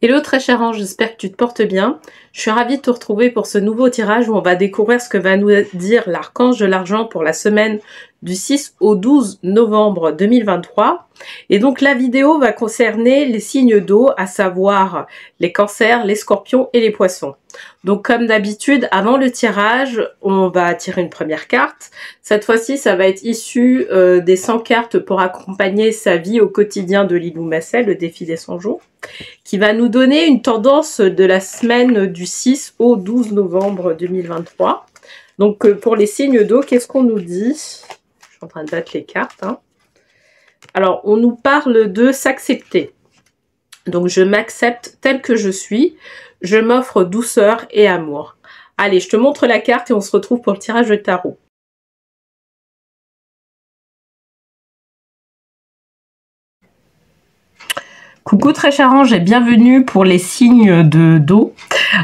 Hello très cher ange, j'espère que tu te portes bien. Je suis ravie de te retrouver pour ce nouveau tirage où on va découvrir ce que va nous dire l'archange de l'argent pour la semaine du 6 au 12 novembre 2023. Et donc la vidéo va concerner les signes d'eau, à savoir les cancers, les scorpions et les poissons. Donc comme d'habitude, avant le tirage, on va tirer une première carte. Cette fois-ci, ça va être issu des 100 cartes pour accompagner sa vie au quotidien de Lilou Masset, le défi des 100 jours, qui va nous donner une tendance de la semaine du 6 au 12 novembre 2023. Donc pour les signes d'eau, qu'est-ce qu'on nous dit? Je suis en train de battre les cartes. Alors, on nous parle de s'accepter. Donc, je m'accepte tel que je suis. Je m'offre douceur et amour. Allez, je te montre la carte et on se retrouve pour le tirage de tarot. Coucou très cher ange et bienvenue pour les signes d'eau.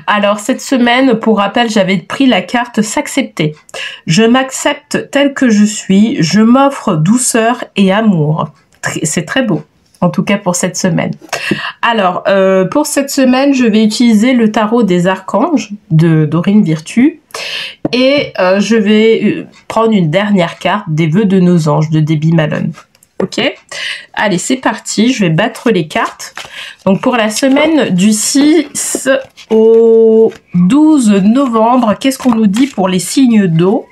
Alors cette semaine, pour rappel, j'avais pris la carte s'accepter. Je m'accepte tel que je suis, je m'offre douceur et amour. C'est très beau, en tout cas pour cette semaine. Alors pour cette semaine, je vais utiliser le tarot des archanges de Dorine Virtue. Et je vais prendre une dernière carte des vœux de nos anges de Debbie Malone. Ok, allez c'est parti, je vais battre les cartes. Donc pour la semaine du 6 au 12 novembre, qu'est-ce qu'on nous dit pour les signes d'eau?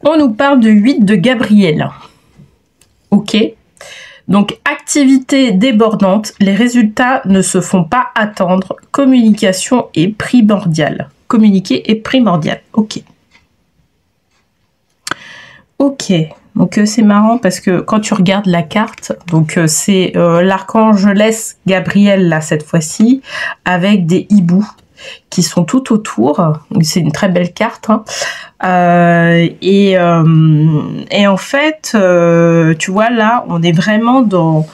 On nous parle de 8 de Gabriel. Ok, donc activité débordante, les résultats ne se font pas attendre, communication est primordiale. Communiquer est primordial. Ok. Ok. Donc c'est marrant parce que quand tu regardes la carte, donc c'est l'archangelesse Gabriel là cette fois-ci avec des hiboux qui sont tout autour. C'est une très belle carte. Et en fait, tu vois là, on est vraiment dans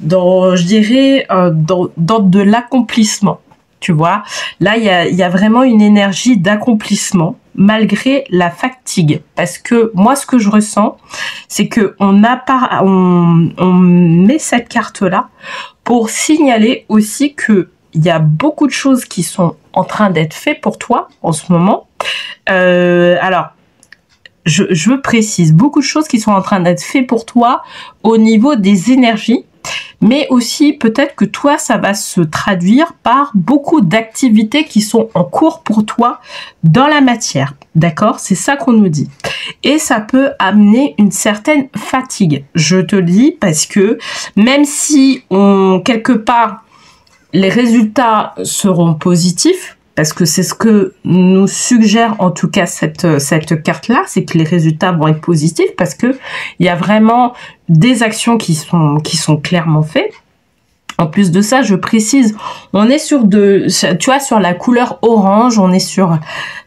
je dirais, dans de l'accomplissement. Tu vois, là, il y a vraiment une énergie d'accomplissement malgré la fatigue. Parce que moi, ce que je ressens, c'est que on met cette carte-là pour signaler aussi que il y a beaucoup de choses qui sont en train d'être faites pour toi en ce moment. Alors, je précise, beaucoup de choses qui sont en train d'être faites pour toi au niveau des énergies. Mais aussi peut-être que toi, ça va se traduire par beaucoup d'activités qui sont en cours pour toi dans la matière. D'accord? C'est ça qu'on nous dit. Et ça peut amener une certaine fatigue. Je te le dis parce que même si quelque part, les résultats seront positifs, parce que c'est ce que nous suggère en tout cas cette carte-là, c'est que les résultats vont être positifs parce que il y a vraiment des actions qui sont clairement faites. En plus de ça, je précise, on est sur tu vois, sur la couleur orange, on est sur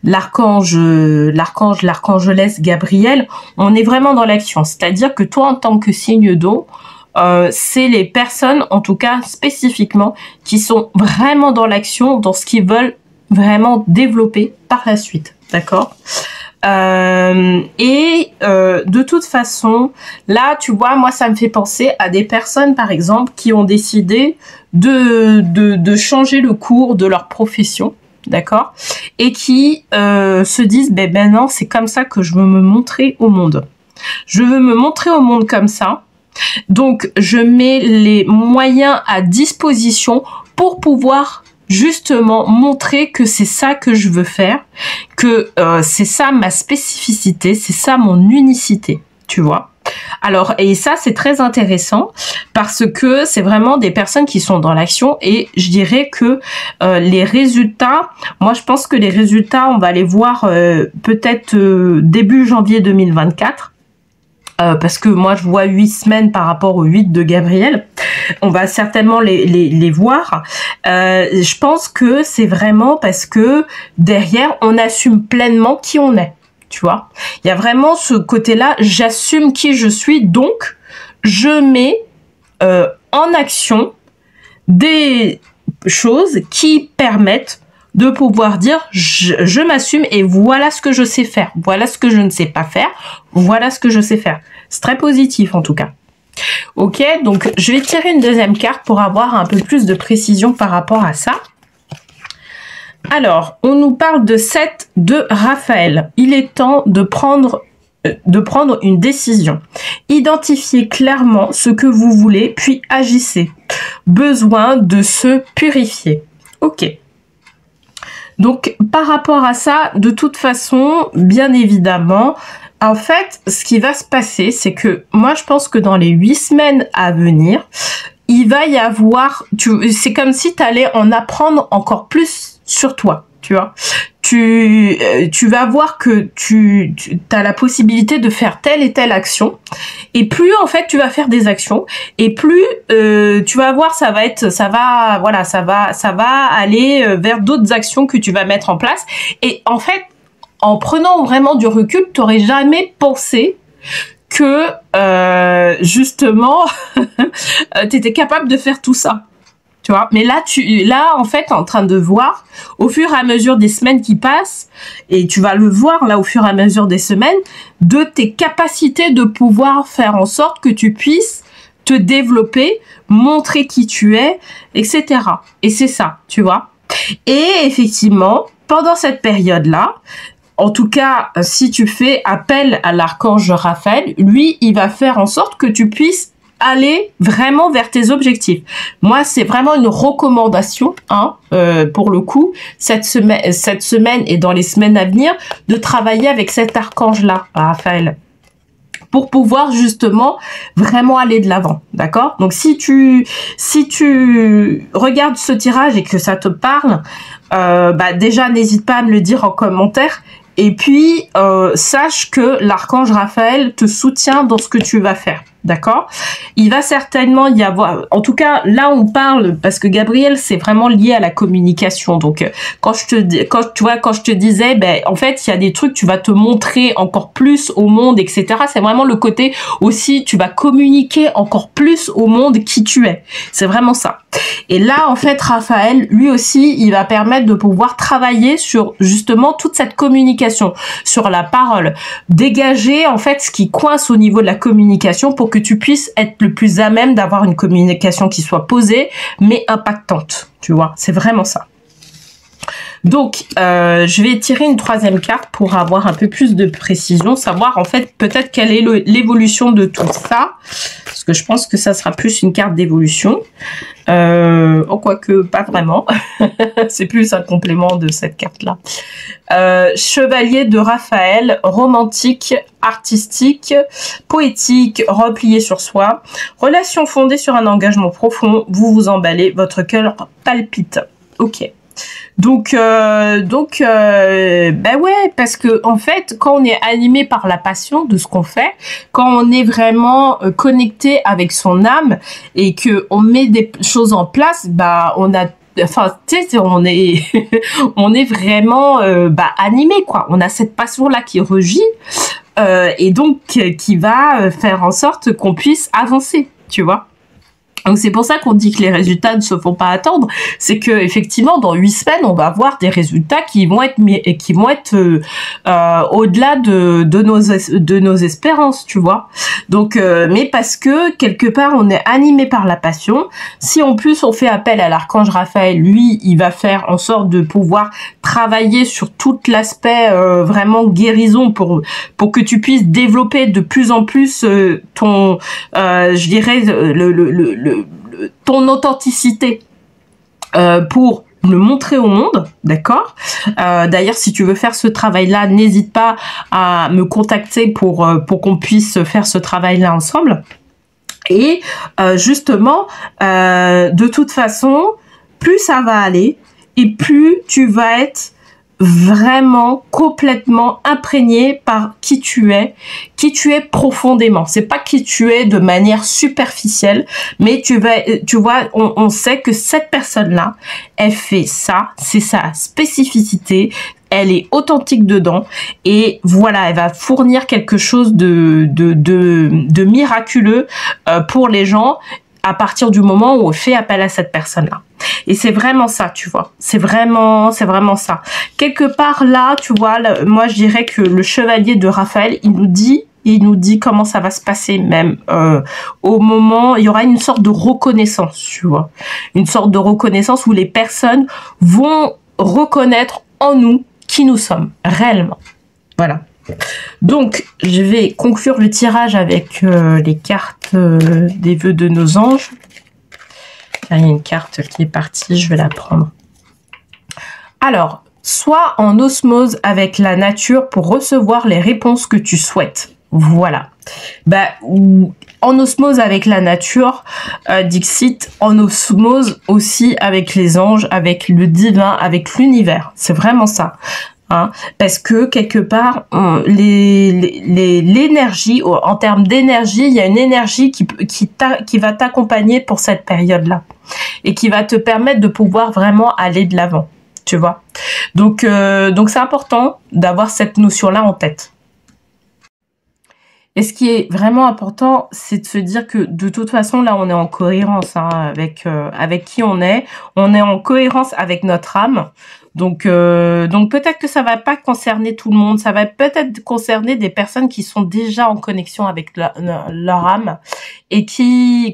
l'archangelesse Gabriel, on est vraiment dans l'action. C'est-à-dire que toi, en tant que signe d'eau, c'est les personnes, en tout cas spécifiquement, qui sont vraiment dans l'action, dans ce qu'ils veulent vraiment développer par la suite, d'accord? De toute façon, là, tu vois, moi, ça me fait penser à des personnes, par exemple, qui ont décidé de changer le cours de leur profession, d'accord? Et qui se disent, ben non, c'est comme ça que je veux me montrer au monde. Je veux me montrer au monde comme ça. Donc, je mets les moyens à disposition pour pouvoir justement montrer que c'est ça que je veux faire, que c'est ça ma spécificité, c'est ça mon unicité, tu vois. Alors, et ça, c'est très intéressant parce que c'est vraiment des personnes qui sont dans l'action et je dirais que les résultats, moi, je pense que les résultats, on va les voir peut-être début janvier 2024. Parce que moi je vois 8 semaines par rapport aux 8 de Gabriel, on va certainement les voir. Je pense que c'est vraiment parce que derrière on assume pleinement qui on est, tu vois. Il y a vraiment ce côté-là, j'assume qui je suis, donc je mets en action des choses qui permettent de pouvoir dire je m'assume et voilà ce que je sais faire, voilà ce que je ne sais pas faire, voilà ce que je sais faire. C'est très positif en tout cas. Ok, donc je vais tirer une deuxième carte pour avoir un peu plus de précision par rapport à ça. Alors, on nous parle de 7 de Raphaël. Il est temps de prendre une décision. Identifiez clairement ce que vous voulez, puis agissez. Besoin de se purifier. Ok. Donc, par rapport à ça, de toute façon, bien évidemment, en fait, ce qui va se passer, c'est que moi, je pense que dans les 8 semaines à venir, il va y avoir... C'est comme si tu allais en apprendre encore plus sur toi, tu vois. Tu vas voir que tu as la possibilité de faire telle et telle action, et plus en fait tu vas faire des actions, et plus tu vas voir ça va aller vers d'autres actions que tu vas mettre en place. Et en fait, en prenant vraiment du recul, tu n'aurais jamais pensé que justement tu étais capable de faire tout ça. Tu vois, mais là, en fait, t'es en train de voir, au fur et à mesure des semaines qui passent, et tu vas le voir là au fur et à mesure des semaines, de tes capacités de pouvoir faire en sorte que tu puisses te développer, montrer qui tu es, etc. Et c'est ça, tu vois. Et effectivement, pendant cette période-là, en tout cas, si tu fais appel à l'archange Raphaël, lui, il va faire en sorte que tu puisses aller vraiment vers tes objectifs. Moi, c'est vraiment une recommandation, hein, pour le coup, cette semaine et dans les semaines à venir, de travailler avec cet archange-là, Raphaël, pour pouvoir justement vraiment aller de l'avant, d'accord? Donc, si tu regardes ce tirage et que ça te parle, déjà, n'hésite pas à me le dire en commentaire. Et puis, sache que l'archange Raphaël te soutient dans ce que tu vas faire. D'accord? Il va certainement y avoir... En tout cas, là, on parle... Parce que Gabriel, c'est vraiment lié à la communication. Donc, quand je te disais, ben, en fait, il y a des trucs, tu vas te montrer encore plus au monde, etc. C'est vraiment le côté aussi, tu vas communiquer encore plus au monde qui tu es. C'est vraiment ça. Et là, en fait, Raphaël, lui aussi, il va permettre de pouvoir travailler sur, justement, toute cette communication, sur la parole. Dégager, en fait, ce qui coince au niveau de la communication pour que tu puisses être le plus à même d'avoir une communication qui soit posée, mais impactante. Tu vois, c'est vraiment ça. Donc, je vais tirer une troisième carte pour avoir un peu plus de précision, savoir en fait peut-être quelle est l'évolution de tout ça, parce que je pense que ça sera plus une carte d'évolution. Quoique pas vraiment, c'est plus un complément de cette carte-là. Chevalier de Raphaël, romantique, artistique, poétique, replié sur soi, relation fondée sur un engagement profond, vous vous emballez, votre cœur palpite. Ok. Donc ouais, parce que en fait, quand on est animé par la passion de ce qu'on fait, quand on est vraiment connecté avec son âme et que on met des choses en place, bah on a, enfin, tu sais, on est, on est vraiment animé, quoi. On a cette passion-là qui rugit et donc qui va faire en sorte qu'on puisse avancer, tu vois. Donc c'est pour ça qu'on dit que les résultats ne se font pas attendre. C'est que effectivement dans 8 semaines on va avoir des résultats qui vont être au-delà de nos espérances, tu vois. Donc mais parce que quelque part on est animé par la passion. Si en plus on fait appel à l'archange Raphaël, lui il va faire en sorte de pouvoir travailler sur tout l'aspect vraiment guérison pour que tu puisses développer de plus en plus ton je dirais ton authenticité pour le montrer au monde, d'accord? D'ailleurs, si tu veux faire ce travail-là, n'hésite pas à me contacter pour qu'on puisse faire ce travail-là ensemble. Et justement, de toute façon, plus ça va aller et plus tu vas être vraiment complètement imprégné par qui tu es profondément. C'est pas qui tu es de manière superficielle, mais tu vois, on sait que cette personne-là, elle fait ça, c'est sa spécificité, elle est authentique dedans, et voilà, elle va fournir quelque chose de miraculeux pour les gens, à partir du moment où on fait appel à cette personne-là. Et c'est vraiment ça, tu vois. C'est vraiment ça. Quelque part là, tu vois, là, moi je dirais que le chevalier de Raphaël, il nous dit comment ça va se passer même au moment, il y aura une sorte de reconnaissance, tu vois. Une sorte de reconnaissance où les personnes vont reconnaître en nous qui nous sommes réellement. Voilà. Donc, je vais conclure le tirage avec les cartes des vœux de nos anges. Il y a une carte qui est partie, je vais la prendre. Alors, sois en osmose avec la nature pour recevoir les réponses que tu souhaites. Voilà. Bah, en osmose avec la nature, Dixit, en osmose aussi avec les anges, avec le divin, avec l'univers. C'est vraiment ça. Hein, parce que quelque part, l'énergie, en termes d'énergie, il y a une énergie qui va t'accompagner pour cette période-là et qui va te permettre de pouvoir vraiment aller de l'avant, tu vois. Donc c'est important d'avoir cette notion-là en tête. Et ce qui est vraiment important, c'est de se dire que de toute façon, là, on est en cohérence hein, avec qui on est en cohérence avec notre âme. Donc peut-être que ça va pas concerner tout le monde, ça va peut-être concerner des personnes qui sont déjà en connexion avec leur âme et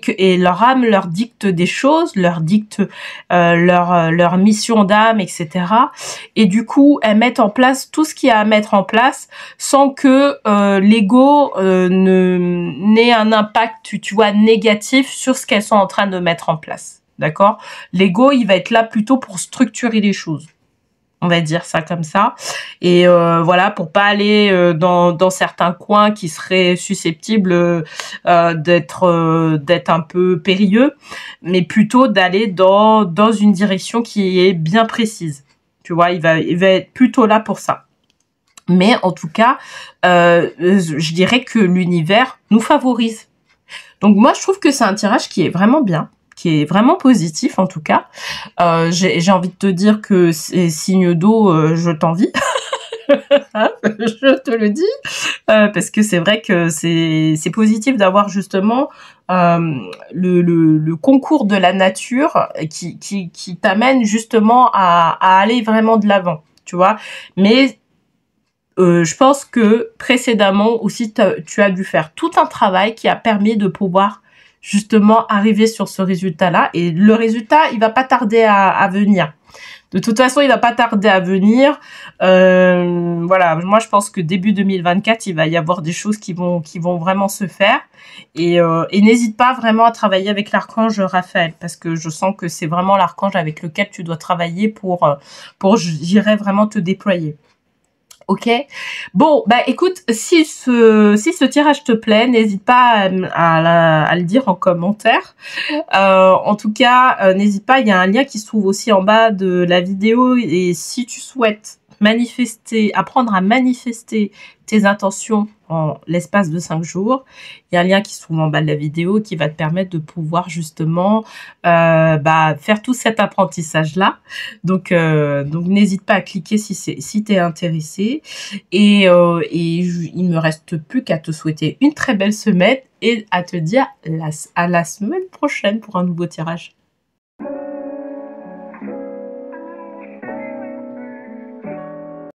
et leur âme leur dicte des choses, leur dicte leur mission d'âme, etc. Et du coup, elles mettent en place tout ce qu'il y a à mettre en place sans que l'ego n'ait un impact, tu vois, négatif sur ce qu'elles sont en train de mettre en place. D'accord? L'ego, il va être là plutôt pour structurer les choses. On va dire ça comme ça. Et voilà, pour pas aller dans certains coins qui seraient susceptibles d'être un peu périlleux, mais plutôt d'aller dans une direction qui est bien précise. Tu vois, il va être plutôt là pour ça. Mais en tout cas, je dirais que l'univers nous favorise. Donc moi, je trouve que c'est un tirage qui est vraiment bien, qui est vraiment positif en tout cas. J'ai envie de te dire que ces signes d'eau, je t'envie. Je te le dis. Parce que c'est vrai que c'est positif d'avoir justement le concours de la nature qui t'amène justement à aller vraiment de l'avant, tu vois. Mais je pense que précédemment aussi, tu as dû faire tout un travail qui a permis de pouvoir justement arriver sur ce résultat-là. Et le résultat, il va pas tarder à venir. De toute façon, il va pas tarder à venir. Voilà, moi je pense que début 2024, il va y avoir des choses qui vont vraiment se faire. Et n'hésite pas vraiment à travailler avec l'archange Raphaël, parce que je sens que c'est vraiment l'archange avec lequel tu dois travailler pour j'irais vraiment te déployer. Ok. Bon, bah écoute, si ce tirage te plaît, n'hésite pas à le dire en commentaire. En tout cas, n'hésite pas, il y a un lien qui se trouve aussi en bas de la vidéo. Et si tu souhaites apprendre à manifester tes intentions en l'espace de 5 jours, il y a un lien qui se trouve en bas de la vidéo qui va te permettre de pouvoir justement faire tout cet apprentissage là. Donc n'hésite pas à cliquer si t'es intéressé. Et il me reste plus qu'à te souhaiter une très belle semaine et à te dire à la semaine prochaine pour un nouveau tirage.